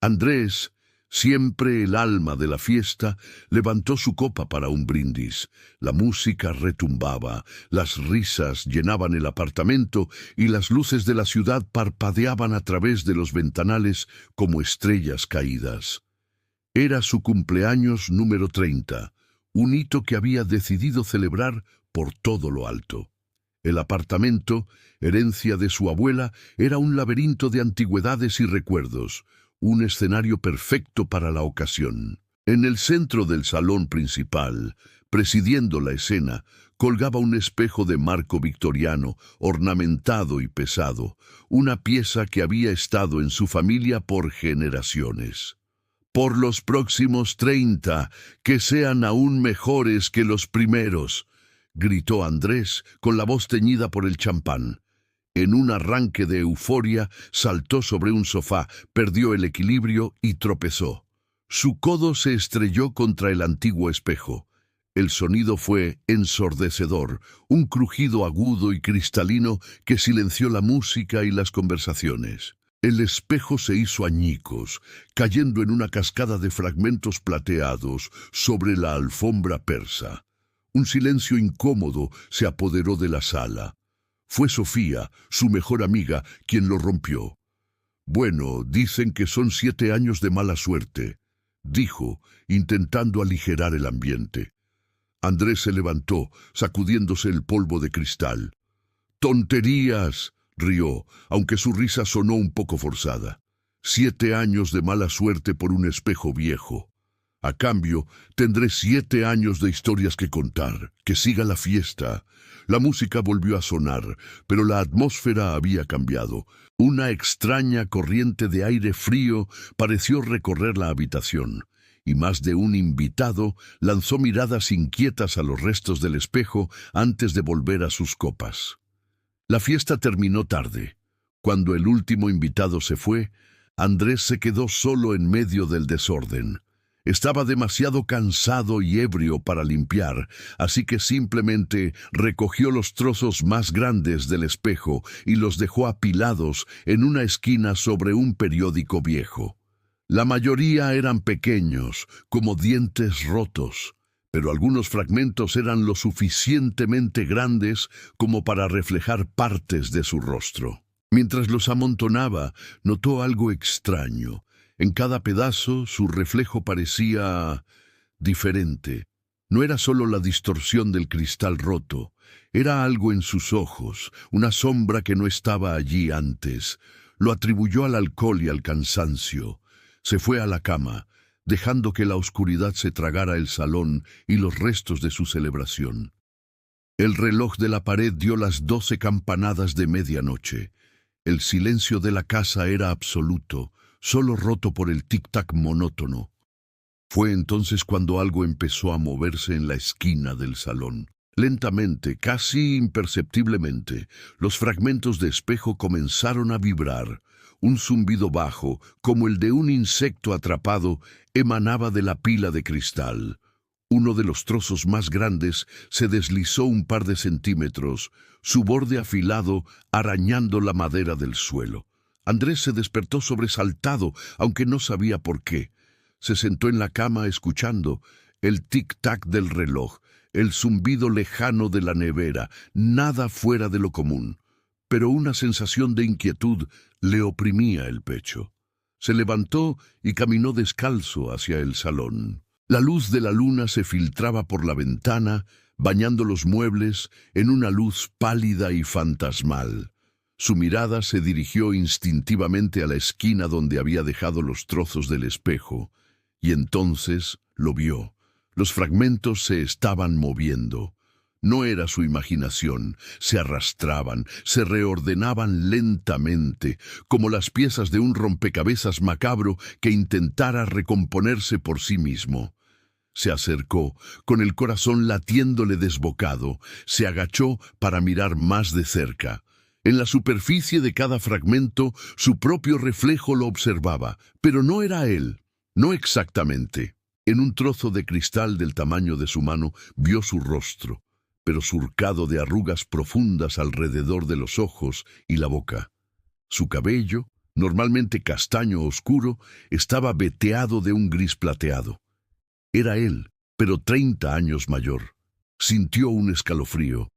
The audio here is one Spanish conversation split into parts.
Andrés, siempre el alma de la fiesta, levantó su copa para un brindis. La música retumbaba, las risas llenaban el apartamento y las luces de la ciudad parpadeaban a través de los ventanales como estrellas caídas. Era su cumpleaños número 30, un hito que había decidido celebrar por todo lo alto. El apartamento, herencia de su abuela, era un laberinto de antigüedades y recuerdos, un escenario perfecto para la ocasión. En el centro del salón principal, presidiendo la escena, colgaba un espejo de marco victoriano, ornamentado y pesado, una pieza que había estado en su familia por generaciones. Por los próximos 30, que sean aún mejores que los primeros, gritó Andrés con la voz teñida por el champán. En un arranque de euforia, saltó sobre un sofá, perdió el equilibrio y tropezó. Su codo se estrelló contra el antiguo espejo. El sonido fue ensordecedor, un crujido agudo y cristalino que silenció la música y las conversaciones. El espejo se hizo añicos, cayendo en una cascada de fragmentos plateados sobre la alfombra persa. Un silencio incómodo se apoderó de la sala. Fue Sofía, su mejor amiga, quien lo rompió. «Bueno, dicen que son 7 años de mala suerte», dijo, intentando aligerar el ambiente. Andrés se levantó, sacudiéndose el polvo de cristal. «¡Tonterías!», rió, aunque su risa sonó un poco forzada. 7 años de mala suerte por un espejo viejo. A cambio, tendré 7 años de historias que contar. Que siga la fiesta. La música volvió a sonar, pero la atmósfera había cambiado. Una extraña corriente de aire frío pareció recorrer la habitación, y más de un invitado lanzó miradas inquietas a los restos del espejo antes de volver a sus copas. La fiesta terminó tarde. Cuando el último invitado se fue, Andrés se quedó solo en medio del desorden. Estaba demasiado cansado y ebrio para limpiar, así que simplemente recogió los trozos más grandes del espejo y los dejó apilados en una esquina sobre un periódico viejo. La mayoría eran pequeños, como dientes rotos, pero algunos fragmentos eran lo suficientemente grandes como para reflejar partes de su rostro. Mientras los amontonaba, notó algo extraño. En cada pedazo, su reflejo parecía diferente. No era solo la distorsión del cristal roto, era algo en sus ojos, una sombra que no estaba allí antes. Lo atribuyó al alcohol y al cansancio. Se fue a la cama, dejando que la oscuridad se tragara el salón y los restos de su celebración. El reloj de la pared dio las 12 campanadas de medianoche. El silencio de la casa era absoluto, solo roto por el tic-tac monótono. Fue entonces cuando algo empezó a moverse en la esquina del salón. Lentamente, casi imperceptiblemente, los fragmentos de espejo comenzaron a vibrar. Un zumbido bajo, como el de un insecto atrapado, emanaba de la pila de cristal. Uno de los trozos más grandes se deslizó un par de centímetros, su borde afilado arañando la madera del suelo. Andrés se despertó sobresaltado, aunque no sabía por qué. Se sentó en la cama escuchando el tic-tac del reloj, el zumbido lejano de la nevera, nada fuera de lo común. Pero una sensación de inquietud le oprimía el pecho. Se levantó y caminó descalzo hacia el salón. La luz de la luna se filtraba por la ventana, bañando los muebles en una luz pálida y fantasmal. Su mirada se dirigió instintivamente a la esquina donde había dejado los trozos del espejo, y entonces lo vio. Los fragmentos se estaban moviendo. No era su imaginación, se arrastraban, se reordenaban lentamente, como las piezas de un rompecabezas macabro que intentara recomponerse por sí mismo. Se acercó, con el corazón latiéndole desbocado, se agachó para mirar más de cerca. En la superficie de cada fragmento, su propio reflejo lo observaba, pero no era él, no exactamente. En un trozo de cristal del tamaño de su mano, vio su rostro, pero surcado de arrugas profundas alrededor de los ojos y la boca. Su cabello, normalmente castaño oscuro, estaba veteado de un gris plateado. Era él, pero 30 años mayor. Sintió un escalofrío.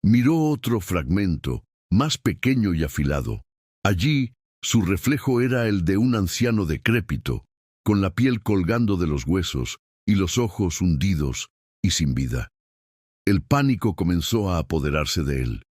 Miró otro fragmento, más pequeño y afilado. Allí, su reflejo era el de un anciano decrépito, con la piel colgando de los huesos y los ojos hundidos y sin vida. El pánico comenzó a apoderarse de él.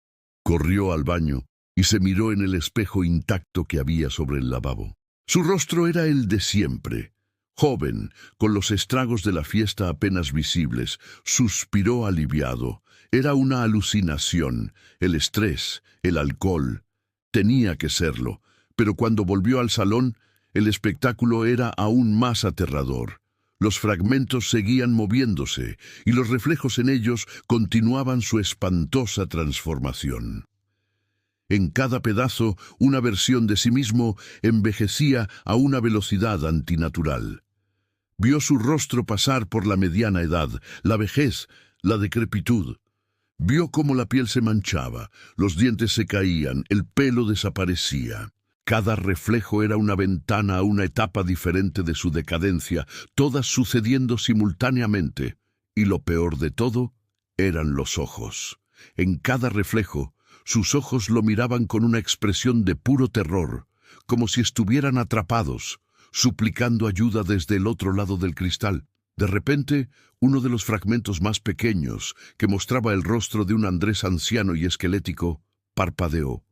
Corrió al baño y se miró en el espejo intacto que había sobre el lavabo. Su rostro era el de siempre. Joven, con los estragos de la fiesta apenas visibles, suspiró aliviado. Era una alucinación, el estrés, el alcohol. Tenía que serlo, pero cuando volvió al salón, el espectáculo era aún más aterrador. Los fragmentos seguían moviéndose y los reflejos en ellos continuaban su espantosa transformación. En cada pedazo, una versión de sí mismo envejecía a una velocidad antinatural. Vio su rostro pasar por la mediana edad, la vejez, la decrepitud. Vio cómo la piel se manchaba, los dientes se caían, el pelo desaparecía. Cada reflejo era una ventana a una etapa diferente de su decadencia, todas sucediendo simultáneamente. Y lo peor de todo, eran los ojos. En cada reflejo, sus ojos lo miraban con una expresión de puro terror, como si estuvieran atrapados, suplicando ayuda desde el otro lado del cristal. De repente, uno de los fragmentos más pequeños, que mostraba el rostro de un Andrés anciano y esquelético, parpadeó.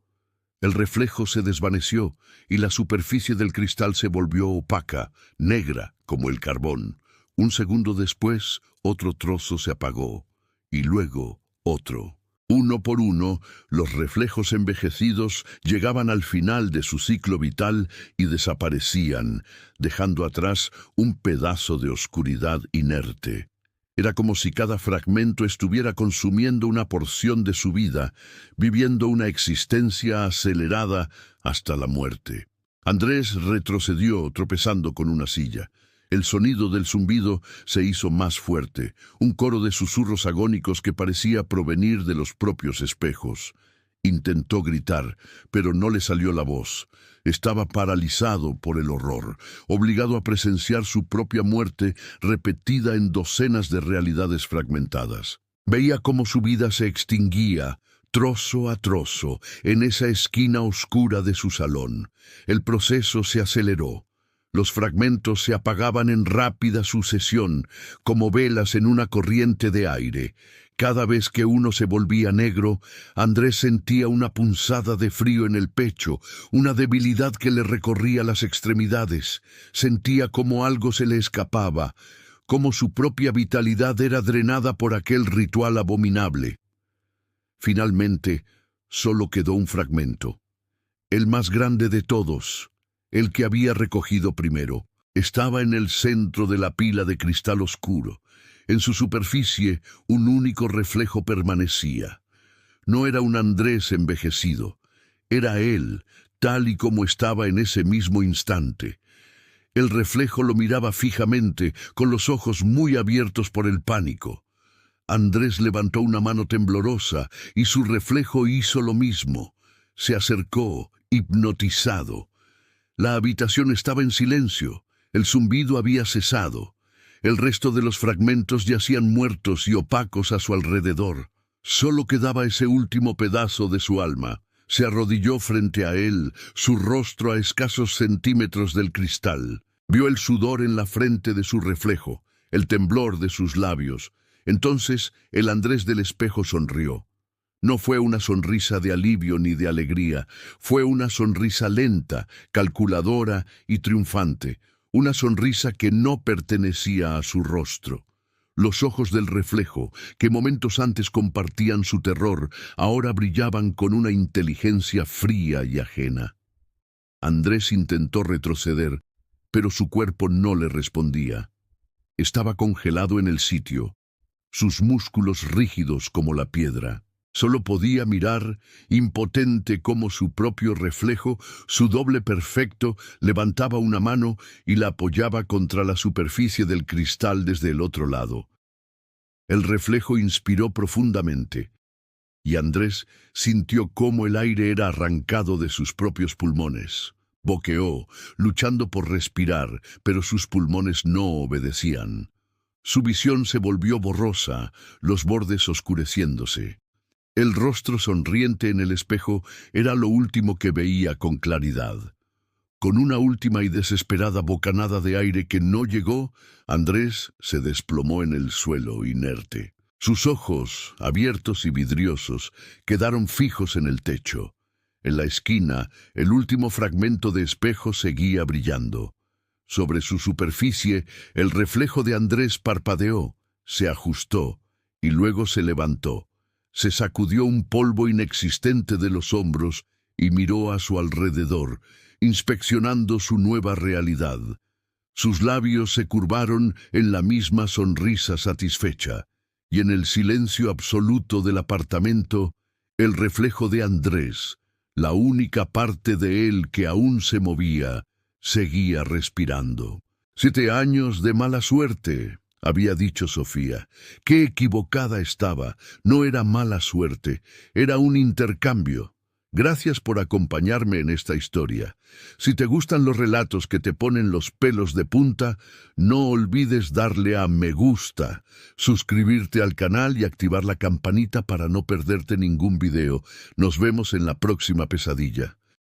El reflejo se desvaneció y la superficie del cristal se volvió opaca, negra como el carbón. Un segundo después, otro trozo se apagó, y luego otro. Uno por uno, los reflejos envejecidos llegaban al final de su ciclo vital y desaparecían, dejando atrás un pedazo de oscuridad inerte. Era como si cada fragmento estuviera consumiendo una porción de su vida, viviendo una existencia acelerada hasta la muerte. Andrés retrocedió, tropezando con una silla. El sonido del zumbido se hizo más fuerte, un coro de susurros agónicos que parecía provenir de los propios espejos. Intentó gritar, pero no le salió la voz. Estaba paralizado por el horror, obligado a presenciar su propia muerte repetida en docenas de realidades fragmentadas. Veía cómo su vida se extinguía, trozo a trozo, en esa esquina oscura de su salón. El proceso se aceleró. Los fragmentos se apagaban en rápida sucesión, como velas en una corriente de aire. Cada vez que uno se volvía negro, Andrés sentía una punzada de frío en el pecho, una debilidad que le recorría las extremidades. Sentía como algo se le escapaba, como su propia vitalidad era drenada por aquel ritual abominable. Finalmente, solo quedó un fragmento, el más grande de todos, el que había recogido primero. Estaba en el centro de la pila de cristal oscuro. En su superficie, un único reflejo permanecía. No era un Andrés envejecido. Era él, tal y como estaba en ese mismo instante. El reflejo lo miraba fijamente, con los ojos muy abiertos por el pánico. Andrés levantó una mano temblorosa y su reflejo hizo lo mismo. Se acercó, hipnotizado. La habitación estaba en silencio. El zumbido había cesado. El resto de los fragmentos yacían muertos y opacos a su alrededor. Solo quedaba ese último pedazo de su alma. Se arrodilló frente a él, su rostro a escasos centímetros del cristal. Vio el sudor en la frente de su reflejo, el temblor de sus labios. Entonces el Andrés del espejo sonrió. No fue una sonrisa de alivio ni de alegría, fue una sonrisa lenta, calculadora y triunfante, una sonrisa que no pertenecía a su rostro. Los ojos del reflejo, que momentos antes compartían su terror, ahora brillaban con una inteligencia fría y ajena. Andrés intentó retroceder, pero su cuerpo no le respondía. Estaba congelado en el sitio, sus músculos rígidos como la piedra. Solo podía mirar, impotente como su propio reflejo, su doble perfecto, levantaba una mano y la apoyaba contra la superficie del cristal desde el otro lado. El reflejo inspiró profundamente, y Andrés sintió cómo el aire era arrancado de sus propios pulmones. Boqueó, luchando por respirar, pero sus pulmones no obedecían. Su visión se volvió borrosa, los bordes oscureciéndose. El rostro sonriente en el espejo era lo último que veía con claridad. Con una última y desesperada bocanada de aire que no llegó, Andrés se desplomó en el suelo inerte. Sus ojos, abiertos y vidriosos, quedaron fijos en el techo. En la esquina, el último fragmento de espejo seguía brillando. Sobre su superficie, el reflejo de Andrés parpadeó, se ajustó y luego se levantó. Se sacudió un polvo inexistente de los hombros y miró a su alrededor, inspeccionando su nueva realidad. Sus labios se curvaron en la misma sonrisa satisfecha, y en el silencio absoluto del apartamento, el reflejo de Andrés, la única parte de él que aún se movía, seguía respirando. 7 años de mala suerte, había dicho Sofía. Qué equivocada estaba. No era mala suerte, era un intercambio. Gracias por acompañarme en esta historia. Si te gustan los relatos que te ponen los pelos de punta, no olvides darle a me gusta, suscribirte al canal y activar la campanita para no perderte ningún video. Nos vemos en la próxima pesadilla.